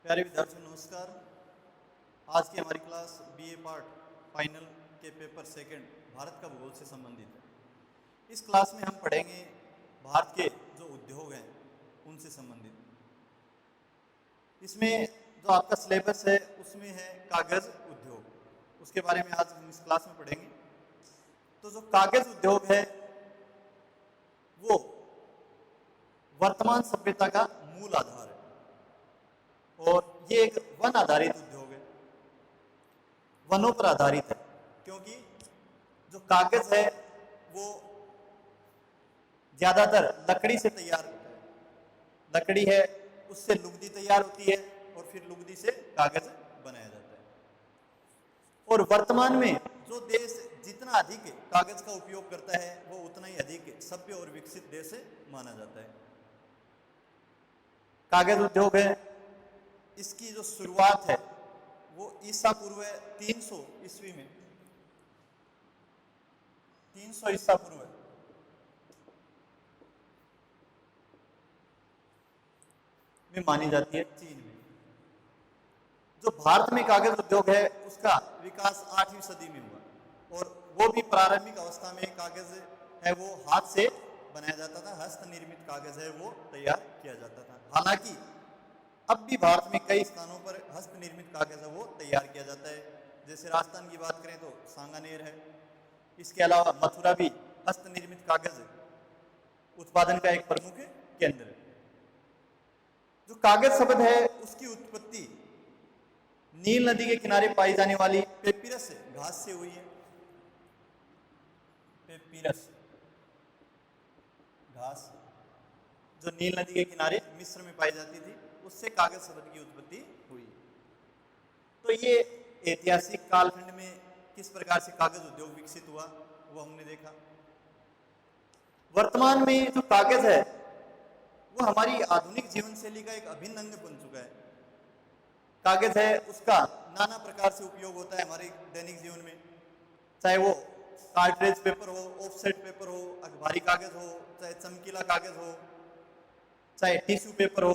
प्यारे विद्यार्थियों नमस्कार। आज की हमारी क्लास बीए पार्ट फाइनल के पेपर सेकंड भारत का भूगोल से संबंधित है। इस क्लास में हम पढ़ेंगे भारत के जो उद्योग हैं उनसे संबंधित। इसमें जो आपका सिलेबस है उसमें है कागज उद्योग, उसके बारे में आज हम इस क्लास में पढ़ेंगे। तो जो कागज उद्योग है वो वर्तमान सभ्यता का मूल आधार है और ये एक वन आधारित उद्योग है, वनों पर आधारित है, क्योंकि जो कागज है वो ज्यादातर लकड़ी से तैयार होता है। लकड़ी है उससे लुगदी तैयार होती है और फिर लुगदी से कागज बनाया जाता है। और वर्तमान में जो देश जितना अधिक कागज का उपयोग करता है वो उतना ही अधिक सभ्य और विकसित देश माना जाता है। कागज उद्योग है, इसकी जो शुरुआत है वो ईसा पूर्व 300 ईस्वी में 300 ईसा पूर्व में मानी जाती है चीन में। जो भारत में कागज उद्योग है उसका विकास 8वीं सदी में हुआ और वो भी प्रारंभिक अवस्था में कागज है वो हाथ से बनाया जाता था, हस्त निर्मित कागज है वो तैयार किया जाता था। हालांकि अब भी भारत में कई स्थानों पर हस्त निर्मित कागज है वो तैयार किया जाता है। जैसे राजस्थान की बात करें तो सांगानेर है, इसके अलावा मथुरा भी हस्त निर्मित कागज उत्पादन का एक प्रमुख केंद्र है। जो कागज शब्द है उसकी उत्पत्ति नील नदी के किनारे पाई जाने वाली पेपिरस घास से हुई है। पेपिरस घास जो नील नदी के किनारे मिस्र में पाई जाती थी उससे कागज शब्द की उत्पत्ति हुई। तो ये ऐतिहासिक कालखंड में किस प्रकार से कागज उद्योग विकसित हुआ वो हमने देखा। वर्तमान में जो कागज है वो हमारी आधुनिक जीवन शैली का एक अभिन्न अंग बन चुका है। कागज है उसका नाना प्रकार से उपयोग होता है हमारे दैनिक जीवन में, चाहे वो कार्ट्रेज पेपर हो, ऑफसेट पेपर हो, अखबारी कागज हो, चाहे चमकीला कागज हो, चाहे टिश्यू पेपर हो।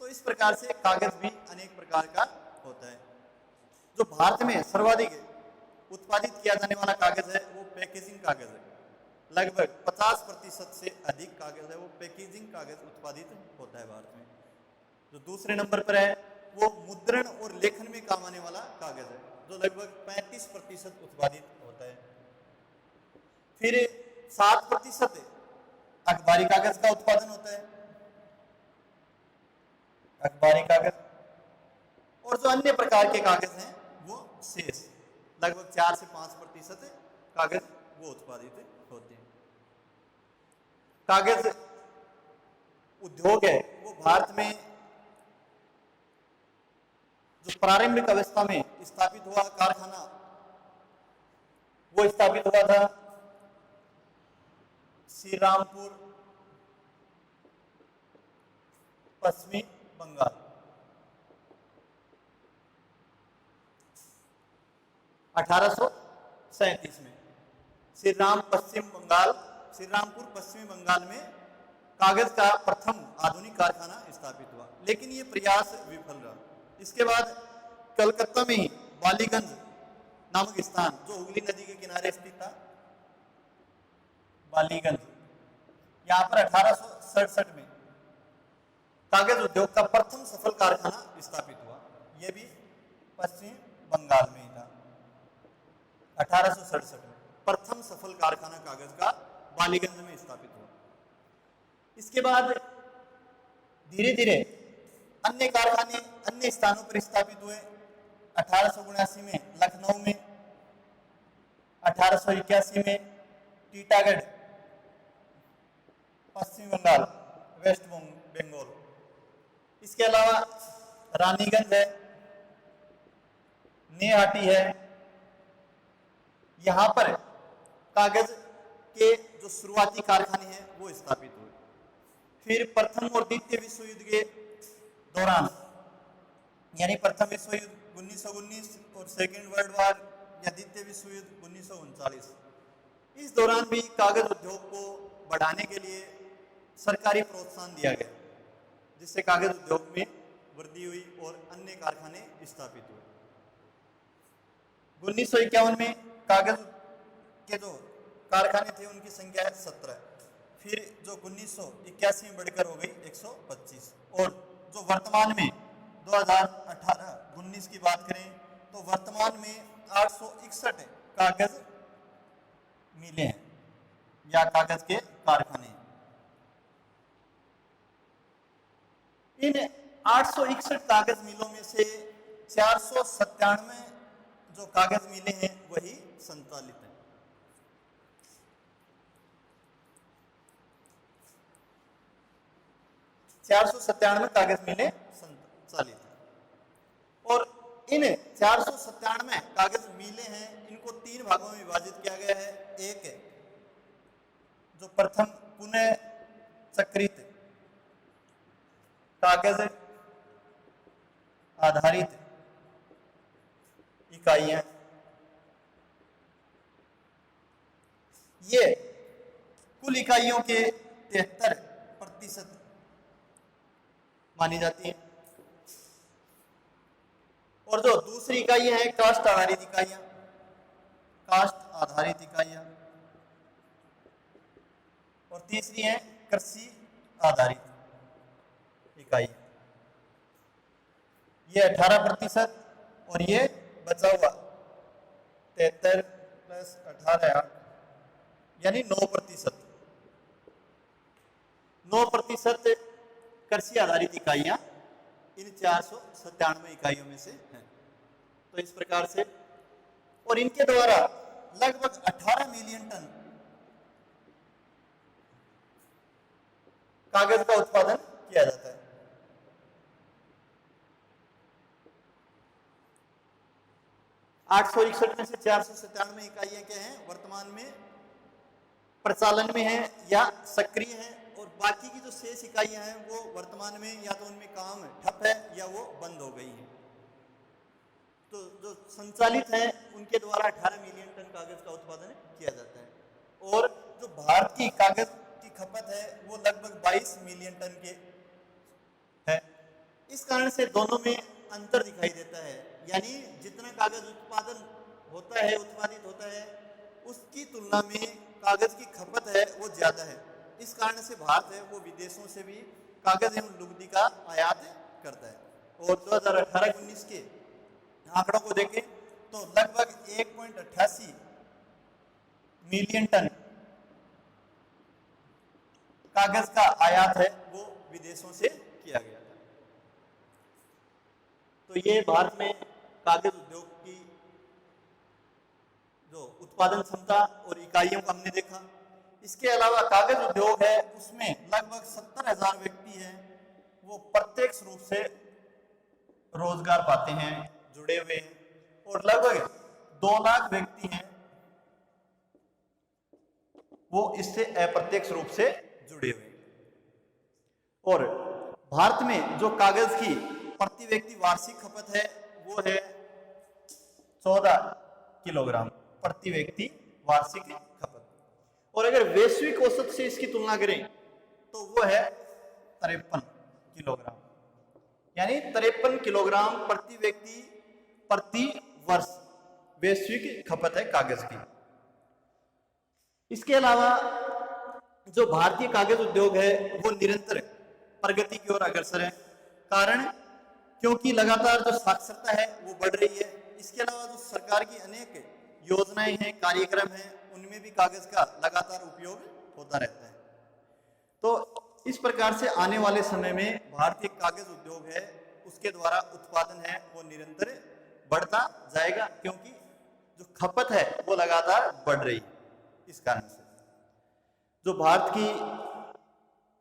तो इस प्रकार से कागज भी अनेक प्रकार का होता है। जो भारत में सर्वाधिक उत्पादित किया जाने वाला कागज है वो पैकेजिंग कागज है। लगभग 50% से अधिक कागज है वो पैकेजिंग कागज उत्पादित होता है भारत में। जो दूसरे नंबर पर है वो मुद्रण और लेखन में काम आने वाला कागज है जो लगभग 35% उत्पादित होता है। फिर 7% अखबारी कागज का उत्पादन होता है, अखबारी कागज। और जो अन्य प्रकार के कागज हैं वो शेष लगभग 4 से 5% कागज वो उत्पादित होते हैं। कागज उद्योग है वो भारत में जो प्रारंभिक अवस्था में स्थापित हुआ कारखाना वो स्थापित हुआ था श्री रामपुर, पश्चिमी बंगाल। 1837 में श्री रामपुर पश्चिमी बंगाल में कागज का प्रथम आधुनिक कारखाना स्थापित हुआ, लेकिन ये प्रयास विफल रहा। इसके बाद कलकत्ता में ही बालीगंज नामक स्थान जो हुगली नदी के किनारे स्थित था, बालीगंज, यहाँ पर 1867 में कागज उद्योग का प्रथम सफल कारखाना स्थापित हुआ। यह भी पश्चिम बंगाल में ही था। 1867 में प्रथम सफल कारखाना कागज का बालीगंज में स्थापित हुआ। इसके बाद धीरे धीरे अन्य कारखाने अन्य स्थानों पर स्थापित हुए। 1879 में लखनऊ में, 1881 में टीटागढ़ पश्चिम बंगाल वेस्ट बंगाल। इसके अलावा रानीगंज है, नेहाटी है, यहां पर कागज के जो शुरुआती कारखाने हैं वो स्थापित हुए। फिर प्रथम और द्वितीय विश्व युद्ध के दौरान यानी प्रथम विश्व युद्ध 1919 और सेकेंड वर्ल्ड वॉर या द्वितीय विश्व युद्ध 1939, इस दौरान भी कागज उद्योग को बढ़ाने के लिए सरकारी प्रोत्साहन दिया गया, जिससे कागज उद्योग में वृद्धि हुई और अन्य कारखाने स्थापित हुए। 1951 में कागज के जो कारखाने थे उनकी संख्या है 17, फिर जो 1981 में बढ़कर हो गई 125, और जो वर्तमान में 2018-19 की बात करें तो वर्तमान में 861 कागज मिले हैं या कागज के कारखाने। इन 861 कागज मिलों में से 497 जो कागज मिले हैं वही संचालित है। 497 कागज मिले संचालित है और इन 497 कागज मिले हैं, इनको 3 भागों में विभाजित किया गया है। एक है जो प्रथम पुनः चक्रित कागज आधारित इकाइयां, ये कुल इकाइयों के 73% मानी जाती है। और जो दूसरी इकाइयां हैं कास्ट आधारित इकाइयां, कास्ट आधारित इकाइयां, और तीसरी है कृषि आधारित इकाई। ये 18% और ये बचा हुआ 73 प्लस 18 यानी 9%। 9% कृषि आधारित इकाइयां इन 497 इकाइयों में से हैं। तो इस प्रकार से, और इनके द्वारा लगभग 18 मिलियन टन कागज का उत्पादन किया जाता है। 861 में से 497 इकाइयां क्या हैं, वर्तमान में प्रचालन में हैं या सक्रिय हैं, और बाकी की जो शेष इकाइयां हैं वो वर्तमान में या तो उनमें काम ठप है या वो बंद हो गई हैं। तो जो संचालित हैं उनके द्वारा 18 मिलियन टन कागज का उत्पादन किया जाता है, और जो भारत की कागज की खपत है वो लगभग 22 मिलियन टन के है। इस कारण से दोनों में अंतर दिखाई देता है, यानी जितना कागज उत्पादित होता है उसकी तुलना में कागज की खपत है वो ज्यादा है। इस कारण से भारत है वो विदेशों से भी कागज एवं लुगदी का आयात करता है। और 2018-19 के आंकड़ों को देखें तो लगभग 1.88 मिलियन टन कागज का आयात है वो विदेशों से किया गया था। तो ये भारत में कागज उद्योग की जो उत्पादन क्षमता और इकाइयों को हमने देखा। इसके अलावा कागज उद्योग है उसमें लगभग 70,000 व्यक्ति हैं, वो प्रत्यक्ष रूप से रोजगार पाते हैं, जुड़े हुए हैं, और लगभग 2 लाख व्यक्ति हैं वो इससे अप्रत्यक्ष रूप से जुड़े हुए हैं। और भारत में जो कागज की प्रति व्यक्ति वार्षिक खपत है वो है 14 किलोग्राम प्रति व्यक्ति वार्षिक खपत, और अगर वैश्विक औसत से इसकी तुलना करें तो वो है 53 किलोग्राम, यानी 53 किलोग्राम प्रति व्यक्ति प्रति वर्ष वैश्विक खपत है कागज की। इसके अलावा जो भारतीय कागज उद्योग है वो निरंतर प्रगति की ओर अग्रसर है, कारण क्योंकि लगातार जो साक्षरता है वो बढ़ रही है। इसके अलावा जो सरकार की अनेक योजनाएं हैं, कार्यक्रम हैं, उनमें भी कागज का लगातार उपयोग होता रहता है। तो इस प्रकार से आने वाले समय में भारतीय कागज उद्योग है उसके द्वारा उत्पादन है वो निरंतर बढ़ता जाएगा, क्योंकि जो खपत है वो लगातार बढ़ रही है। इस कारण से जो भारत की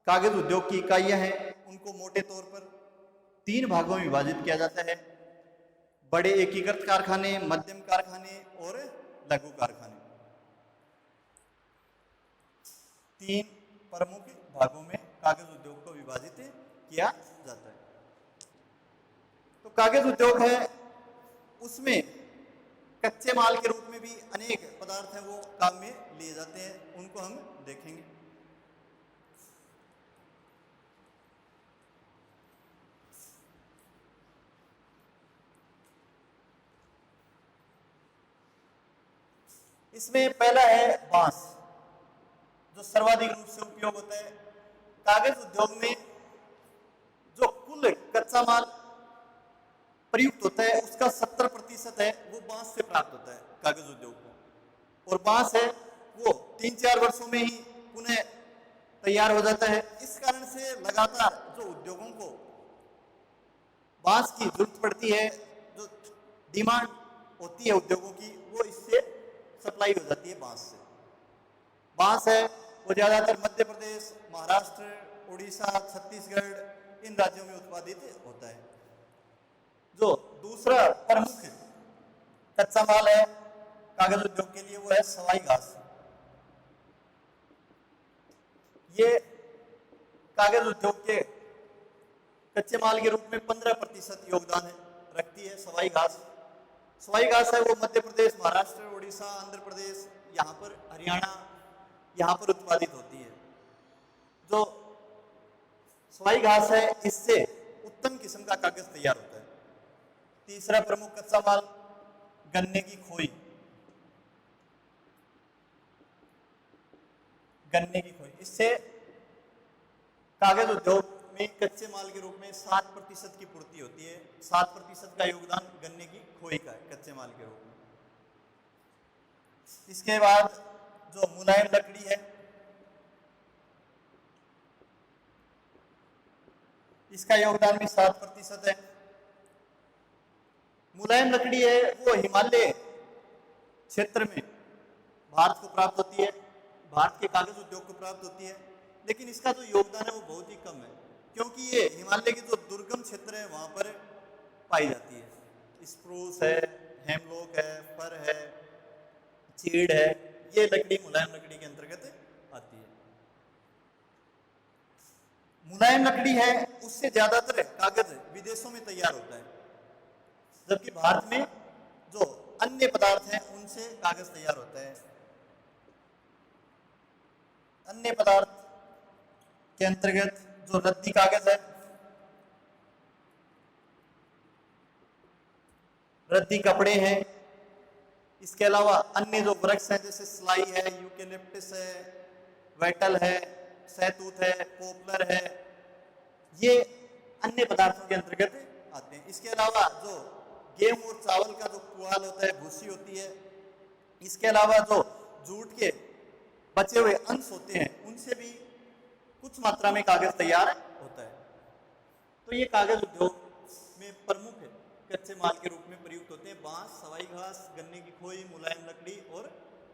कागज उद्योग की इकाइयां हैं उनको मोटे तौर पर 3 भागों में विभाजित किया जाता है: बड़े एकीकृत कारखाने, मध्यम कारखाने और लघु कारखाने। 3 प्रमुख भागों में कागज उद्योग को विभाजित किया जाता है। तो कागज उद्योग है उसमें कच्चे माल के रूप में भी अनेक पदार्थ हैं वो काम में लिए जाते हैं, उनको हम देखेंगे। इसमें पहला है बांस, जो सर्वाधिक रूप से उपयोग होता है। कागज उद्योग में जो कुल कच्चा माल प्रयुक्त होता है उसका 70% है वो बांस से प्राप्त होता है कागज उद्योग को। और बांस है वो 3-4 वर्षों में ही पुनः तैयार हो जाता है। इस कारण से लगातार जो उद्योगों को बांस की जरूरत पड़ती है, जो डिमांड होती है उद्योगों की, वो इससे सप्लाई हो जाती है बांस से। बांस है वो ज्यादातर मध्य प्रदेश, महाराष्ट्र, उड़ीसा, छत्तीसगढ़ इन राज्यों में उत्पादित होता है। जो दूसरा प्रमुख कच्चा माल है कागज उद्योग के लिए वो है सवाई घास। ये कागज उद्योग के कच्चे माल के रूप में 15% योगदान रखती है सवाई घास। सवाई घास है वो मध्य प्रदेश, महाराष्ट्र, उड़ीसा, आंध्र प्रदेश, यहाँ पर हरियाणा, यहाँ पर उत्पादित होती है। जो सवाई घास है इससे उत्तम किस्म का कागज तैयार होता है। तीसरा प्रमुख कच्चा माल गन्ने की खोई। गन्ने की खोई, इससे कागज उद्योग में कच्चे माल के रूप में 7% की पूर्ति होती है। 7% का योगदान गन्ने की खोई का है कच्चे माल के रूप में। इसके बाद जो मुलायम लकड़ी है, इसका योगदान भी 7% है। मुलायम लकड़ी है वो हिमालय क्षेत्र में भारत को प्राप्त होती है, भारत के कागज उद्योग को प्राप्त होती है, लेकिन इसका जो योगदान है वो बहुत ही कम है, क्योंकि ये हिमालय के जो दुर्गम क्षेत्र है वहां पर पाई जाती है। स्प्रूस है, हेमलॉक है, फर है, चीड़ है, ये लकड़ी मुलायम लकड़ी के अंतर्गत आती है। मुलायम लकड़ी है उससे ज्यादातर कागज विदेशों में तैयार होता है, जबकि भारत में जो अन्य पदार्थ हैं उनसे कागज तैयार होता है। अन्य पदार्थ के अंतर्गत जो रद्दी कागज है, रद्दी कपड़े हैं, इसके अलावा अन्य जो वृक्ष हैं जैसे सलाई है, यूकेलिप्टस है, वेटल है, सहतूत है, पोपलर है, ये अन्य पदार्थों के अंतर्गत आते हैं। इसके अलावा जो गेहूं और चावल का जो पुआल होता है, भूसी होती है, इसके अलावा जो जूट के बचे हुए अंश होते हैं उनसे भी कुछ मात्रा में कागज तैयार होता है। तो ये कागज उद्योग में प्रमुख कच्चे माल के रूप में प्रयुक्त होते हैं बांस, सवाई घास, गन्ने की खोई, मुलायम लकड़ी और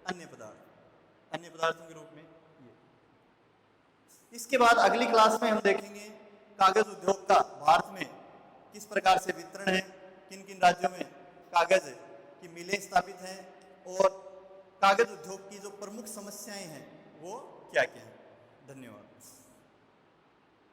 अन्य पदार्थों के रूप में ये। इसके बाद अगली क्लास में हम देखेंगे कागज उद्योग का भारत में किस प्रकार से वितरण है, किन किन राज्यों में कागज की मिलें स्थापित हैं और कागज उद्योग की जो प्रमुख समस्याएं हैं वो क्या क्या हैं। धन्यवाद।